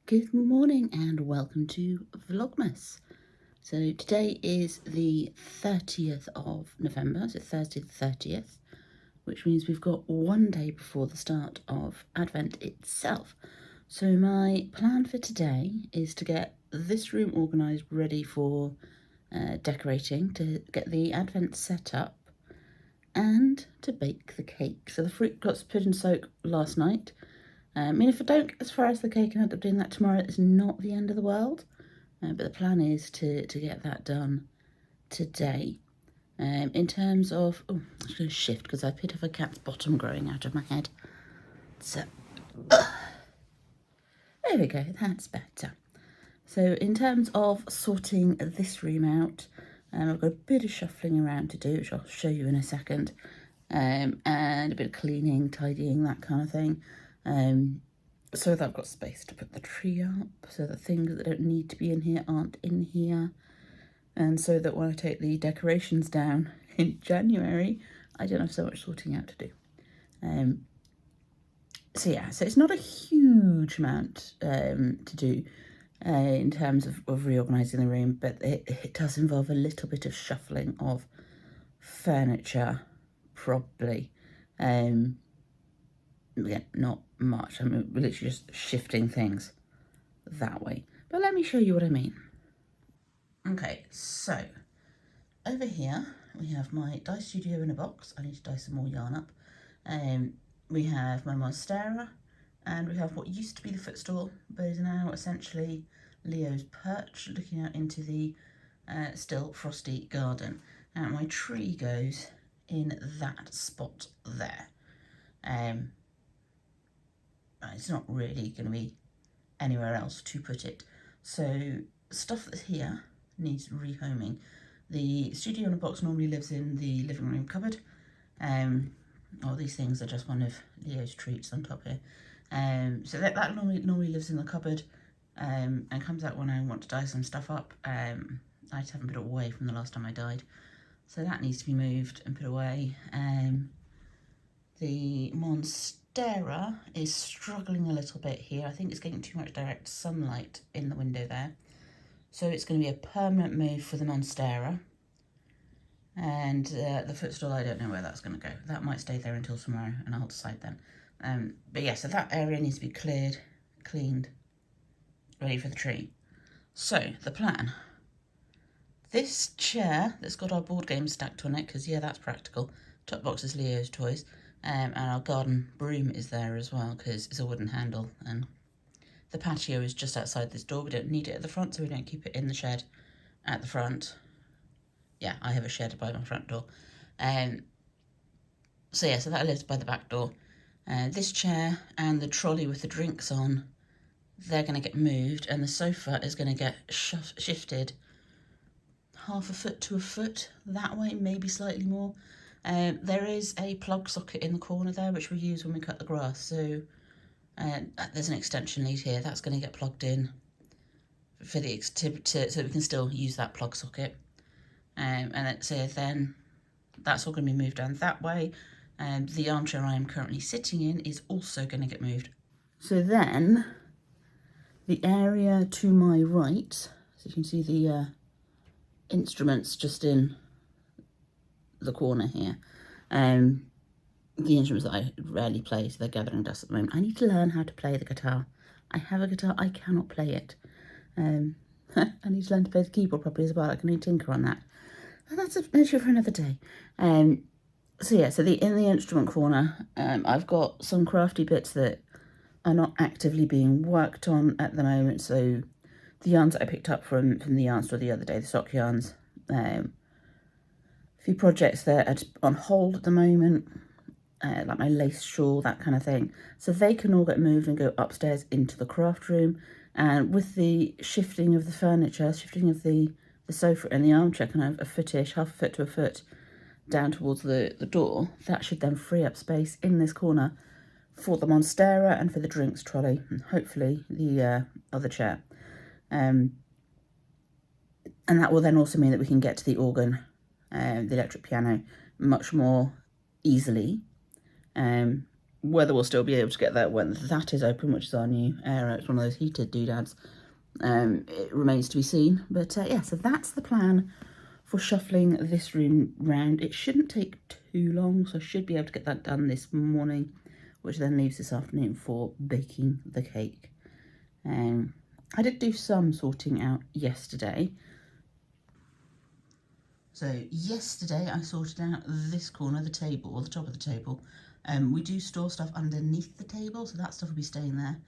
Good morning and welcome to Vlogmas. So today is the 30th of November, so Thursday the 30th, which means we've got one day before the start of Advent itself. So my plan for today is to get this room organised, ready for decorating, to get the Advent set up and to bake the cake. So the fruit got put in soak last night. I mean, if I don't get as far as the cake and end up doing that tomorrow, it's not the end of the world. But the plan is to get that done today. In terms of, I'm just going to shift because I appear to have a cat's bottom growing out of my head. So, there we go, that's better. So in terms of sorting this room out, I've got a bit of shuffling around to do, which I'll show you in a second, and a bit of cleaning, tidying, that kind of thing. So that I've got space to put the tree up, so that things that don't need to be in here aren't in here, and so that when I take the decorations down in January, I don't have so much sorting out to do. So yeah, so it's not a huge amount to do in terms of reorganising the room, but it does involve a little bit of shuffling of furniture, probably. Yeah, not much. I mean, we're literally just shifting things that way. But let me show you what I mean. Okay, so over here we have my dye studio in a box. I need to dye some more yarn up. We have my monstera, and we have what used to be the footstool, but is now essentially Leo's perch, looking out into the still frosty garden. Now my tree goes in that spot there. It's not really going to be anywhere else to put it. So stuff that's here needs rehoming. The studio in a box normally lives in the living room cupboard. All these things are just one of Leo's treats on top here. So that normally lives in the cupboard and comes out when I want to dye some stuff up. I just haven't put it away from the last time I dyed. So that needs to be moved and put away. The monstera is struggling a little bit here. I think it's getting too much direct sunlight in the window there. So it's going to be a permanent move for the monstera. And the footstool, I don't know where that's going to go. That might stay there until tomorrow and I'll decide then. But yeah, so that area needs to be cleared, cleaned, ready for the tree. So the plan. This chair that's got our board game stacked on it, because yeah, that's practical. Top box is Leo's toys. And our garden broom is there as well, because it's a wooden handle. And the patio is just outside this door. We don't need it at the front, so we don't keep it in the shed at the front. Yeah, I have a shed by my front door. So yeah, so that lives by the back door. This chair and the trolley with the drinks on, they're going to get moved, and the sofa is going to get shifted half a foot to a foot that way, maybe slightly more. There is a plug socket in the corner there, which we use when we cut the grass. So there's an extension lead here that's going to get plugged in for the so we can still use that plug socket. Then that's all going to be moved down that way. The armchair I am currently sitting in is also going to get moved. So then the area to my right, so you can see the instruments just in the corner here. The instruments that I rarely play, so they're gathering dust at the moment. I need to learn how to play the guitar. I have a guitar, I cannot play it. I need to learn to play the keyboard properly as well. I can need to tinker on that. And that's an issue for another day. So yeah, so in the instrument corner, I've got some crafty bits that are not actively being worked on at the moment. So the yarns that I picked up from the yarn store the other day, the sock yarns, a few projects that are on hold at the moment, like my lace shawl, that kind of thing. So they can all get moved and go upstairs into the craft room. And with the shifting of the furniture, shifting of the sofa and the armchair, kind of a footish, half a foot to a foot, down towards the door, that should then free up space in this corner for the monstera and for the drinks trolley, and hopefully the other chair. And that will then also mean that we can get to the organ, the electric piano, much more easily. whether we'll still be able to get that when that is open, which is our new area. It's one of those heated doodads. It remains to be seen. But yeah, so that's the plan for shuffling this room round. It shouldn't take too long, so I should be able to get that done this morning, which then leaves this afternoon for baking the cake. I did do some sorting out yesterday. So yesterday I sorted out this corner, the table, or the top of the table. We do store stuff underneath the table, so that stuff will be staying there.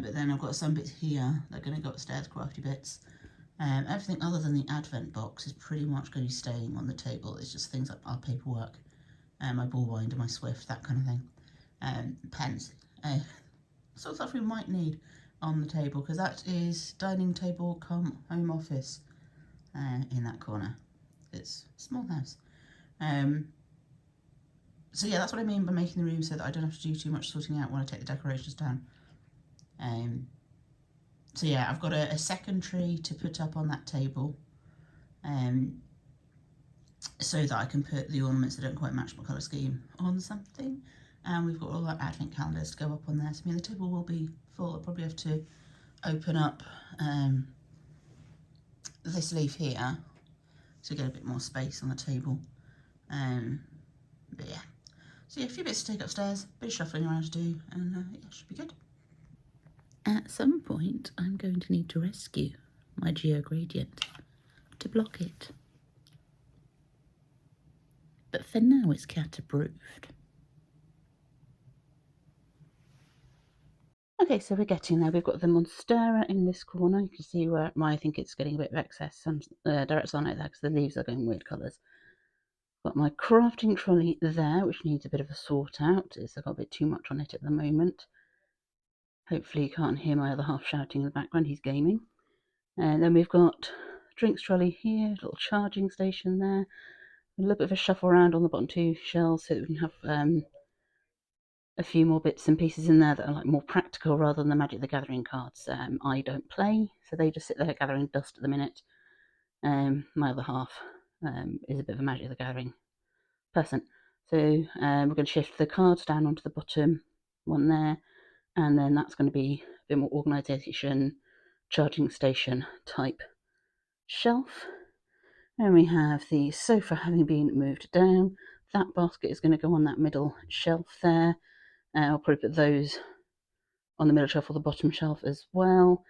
But then I've got some bits here that are going to go upstairs, crafty bits. Everything other than the advent box is pretty much going to be staying on the table. It's just things like our paperwork, my ball binder, my Swift, that kind of thing. Pens, sort of stuff we might need on the table, because that is dining table come home office in that corner. It's a small house. So yeah, that's what I mean by making the room so that I don't have to do too much sorting out when I take the decorations down. So yeah, I've got a second tree to put up on that table, so that I can put the ornaments that don't quite match my colour scheme on something. And we've got all our advent calendars to go up on there. So I mean, the table will be full. I'll probably have to open up this leaf here to get a bit more space on the table. But yeah, so yeah, a few bits to take upstairs, a bit of shuffling around to do, and yeah, should be good. At some point, I'm going to need to rescue my geogradient to block it. But for now, it's cat approved. Okay, so we're getting there. We've got the monstera in this corner. You can see where I think it's getting a bit of excess direct sunlight there because the leaves are going weird colours. Got my crafting trolley there, which needs a bit of a sort out. It's got a bit too much on it at the moment. Hopefully you can't hear my other half shouting in the background. He's gaming. And then we've got drinks trolley here, little charging station there. A little bit of a shuffle around on the bottom two shelves so that we can have a few more bits and pieces in there that are like more practical rather than the Magic the Gathering cards. I don't play, so they just sit there gathering dust at the minute. My other half is a bit of a Magic the Gathering person. So we're going to shift the cards down onto the bottom one there, and then that's going to be a bit more organisation, charging station type shelf. And we have the sofa having been moved down. That basket is going to go on that middle shelf there. I'll probably put those on the middle shelf or the bottom shelf as well.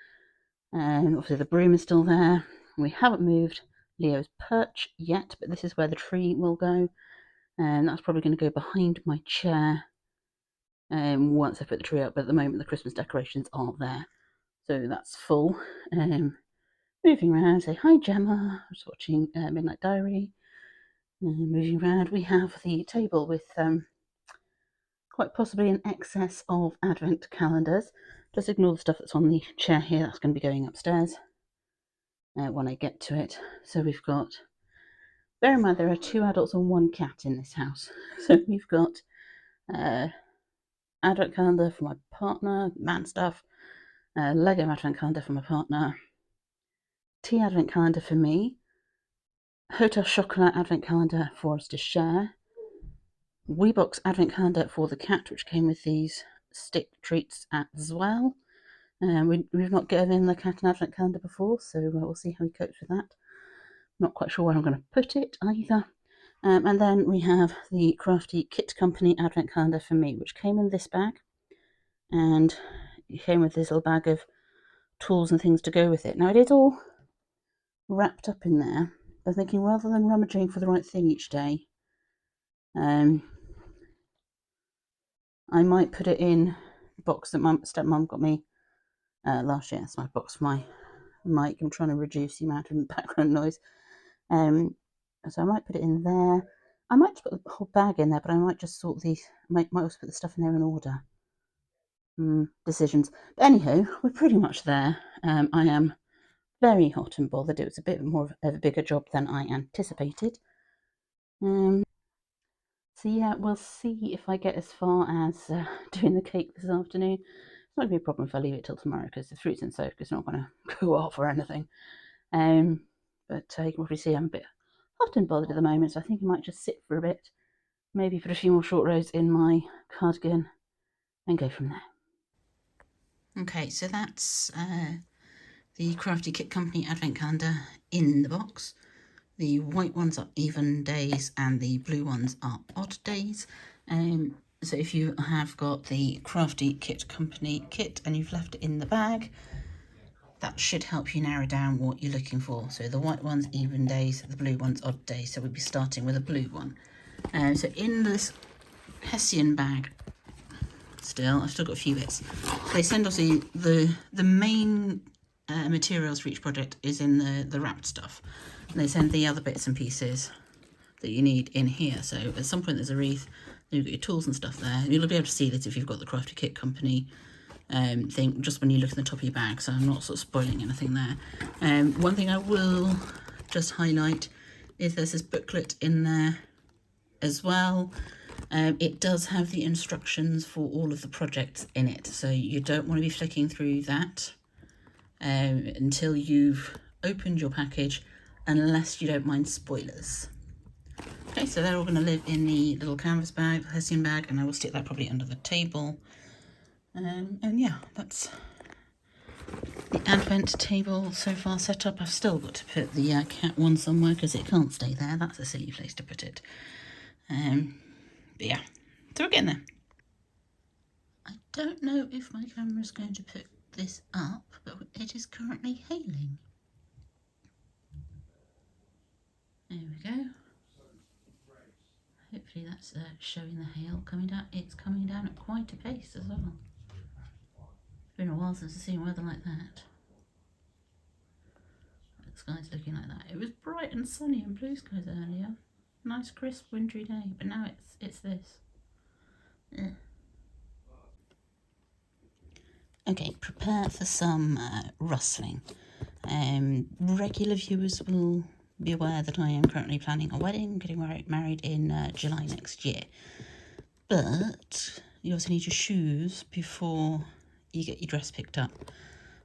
And obviously the broom is still there. We haven't moved Leo's perch yet, but this is where the tree will go. And that's probably going to go behind my chair once I put the tree up. But at the moment, the Christmas decorations aren't there. So that's full. Moving around, say hi Gemma. I was watching Midnight Diary. Moving around, we have the table with quite possibly an excess of advent calendars. Just ignore the stuff that's on the chair here. That's going to be going upstairs when I get to it. So we've got, bear in mind there are 2 adults and 1 cat in this house. So we've got advent calendar for my partner, man stuff, Lego advent calendar for my partner, tea advent calendar for me, Hotel Chocolat advent calendar for us to share, Weebox advent calendar for the cat, which came with these stick treats as well. We've not given the cat an advent calendar before, so we'll see how he copes with that. Not quite sure where I'm going to put it either. And then we have the Crafty Kit Company advent calendar for me, which came in this bag, and it came with this little bag of tools and things to go with it. Now it is all wrapped up in there. I'm thinking rather than rummaging for the right thing each day, I might put it in the box that my stepmom got me last year. That's my box for my mic. I'm trying to reduce the amount of background noise. So I might put it in there. I might just put the whole bag in there, but I might just sort these. Might also put the stuff in there in order. Decisions. But anyhow, we're pretty much there. I am very hot and bothered. It was a bit more of a bigger job than I anticipated. So yeah, we'll see if I get as far as doing the cake this afternoon. It's not going to be a problem if I leave it till tomorrow because the fruits and soak is not going to go off or anything. But you can probably see I'm a bit hot and bothered at the moment, so I think I might just sit for a bit. Maybe put a few more short rows in my cardigan and go from there. Okay, so that's the Crafty Kit Company Advent Calendar in the box. The white ones are even days and the blue ones are odd days. So if you have got the Crafty Kit Company kit and you've left it in the bag, that should help you narrow down what you're looking for. So the white one's even days, the blue one's odd days. So we'll be starting with a blue one. So in this Hessian bag, I've still got a few bits. They send us the main materials for each project is in the wrapped stuff. And they send the other bits and pieces that you need in here. So at some point there's a wreath, you've got your tools and stuff there. You'll be able to see this if you've got the Crafty Kit Company thing just when you look at the top of your bag, so I'm not sort of spoiling anything there. One thing I will just highlight is there's this booklet in there as well. It does have the instructions for all of the projects in it, so you don't want to be flicking through that until you've opened your package, unless you don't mind spoilers. Okay, so they're all going to live in the little canvas bag, the Hessian bag, and I will stick that probably under the table. And yeah, that's the advent table so far set up. I've still got to put the cat one somewhere because it can't stay there. That's a silly place to put it. But yeah, so we're getting there. I don't know if my camera's going to pick this up, but it is currently hailing. There we go. Hopefully that's showing the hail coming down. It's coming down at quite a pace as well. It's been a while since I've seen weather like that. The sky's looking like that. It was bright and sunny and blue skies earlier. Nice crisp wintry day, but now it's this. Ugh. Okay, prepare for some rustling. Regular viewers will be aware that I am currently planning a wedding, getting married in July next year. But you also need your shoes before you get your dress picked up.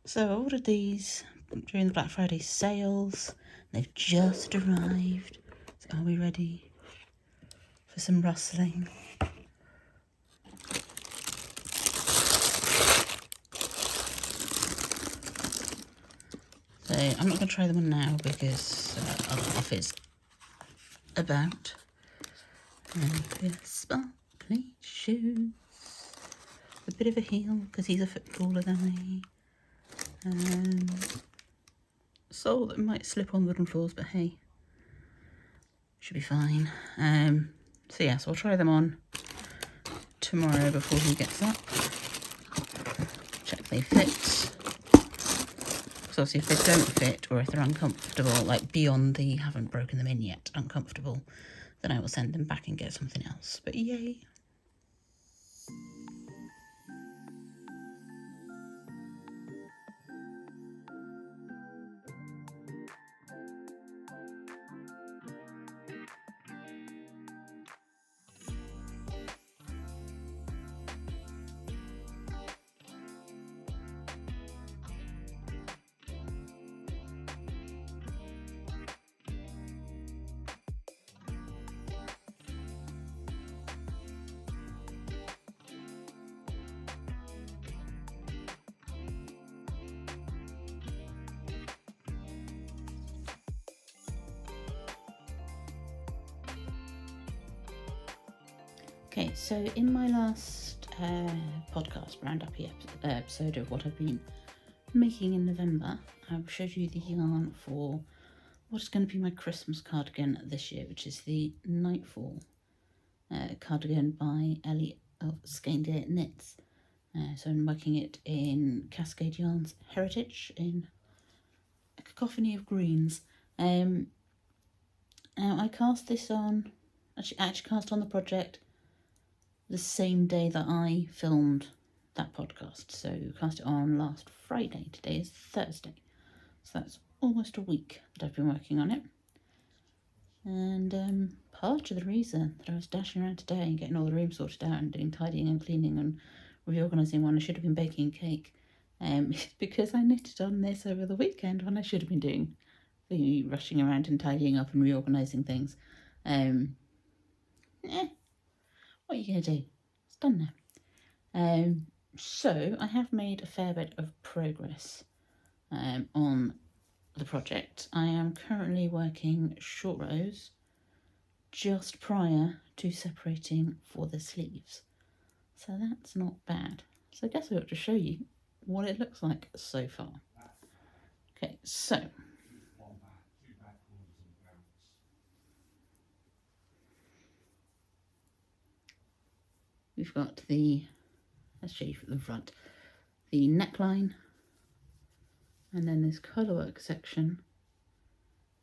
So I ordered these during the Black Friday sales. They've just arrived. So are we ready for some rustling? So I'm not going to try them on now because other half is about. And sparkly shoes. A bit of a heel because he's a foot taller than me. Sole that might slip on wooden floors, but hey, should be fine. So yeah, so I'll try them on tomorrow before he gets up. Check they fit. So obviously if they don't fit or if they're uncomfortable, like beyond the haven't broken them in yet uncomfortable, then I will send them back and get something else. But yay. Okay, so in my last podcast roundup episode of what I've been making in November, I've showed you the yarn for what is going to be my Christmas cardigan this year, which is the Nightfall cardigan by Ellie of Skein Knits. So I'm working it in Cascade Yarns Heritage in a cacophony of greens. Now I cast this on, actually cast on the project the same day that I filmed that podcast. So cast it on last Friday. Today is Thursday. So that's almost a week that I've been working on it. And part of the reason that I was dashing around today and getting all the room sorted out and doing tidying and cleaning and reorganising when I should have been baking cake is because I knitted on this over the weekend when I should have been doing the rushing around and tidying up and reorganising things. What are you going to do? It's done So I have made a fair bit of progress on the project. I am currently working short rows just prior to separating for the sleeves. So that's not bad. So I guess I ought to show you what it looks like so far. Okay, so we've got the, let's show you from the front, the neckline, and then this colourwork section,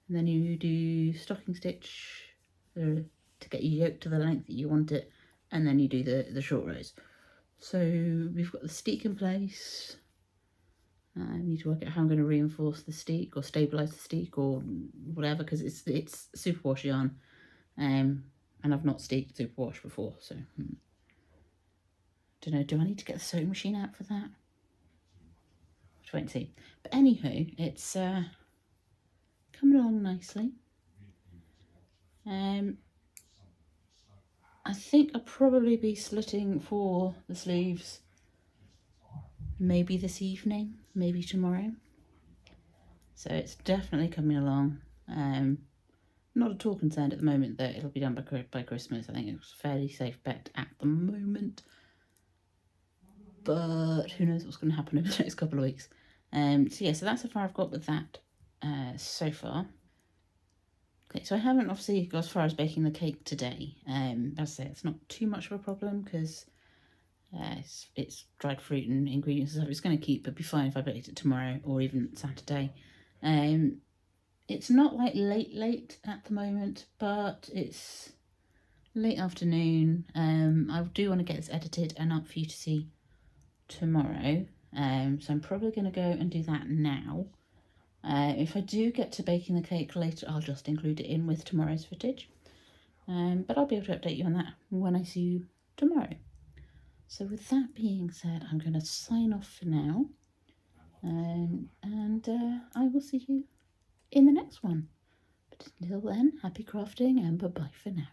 and then you do stocking stitch to get your yoke to the length that you want it, and then you do the short rows. So we've got the steek in place. I need to work out how I'm going to reinforce the steek or stabilise the steek or whatever, because it's superwash yarn, and I've not steeked superwash before, so don't know. Do I need to get the sewing machine out for that? Just wait and see. But anywho, it's coming along nicely. I think I'll probably be slitting for the sleeves maybe this evening, maybe tomorrow. So it's definitely coming along. Not at all concerned at the moment that it'll be done by Christmas. I think it's a fairly safe bet at the moment. But who knows what's going to happen over the next couple of weeks. So that's how far I've got with that so far. Okay, so I haven't obviously got as far as baking the cake today. As I say, it's not too much of a problem because it's dried fruit and ingredients and stuff. It's going to keep, but be fine if I baked it tomorrow or even Saturday. It's not like late at the moment, but it's late afternoon. I do want to get this edited and up for you to see tomorrow. So I'm probably going to go and do that now. If I do get to baking the cake later, I'll just include it in with tomorrow's footage. But I'll be able to update you on that when I see you tomorrow. So with that being said, I'm going to sign off for now. And I will see you in the next one. But until then, happy crafting and bye-bye for now.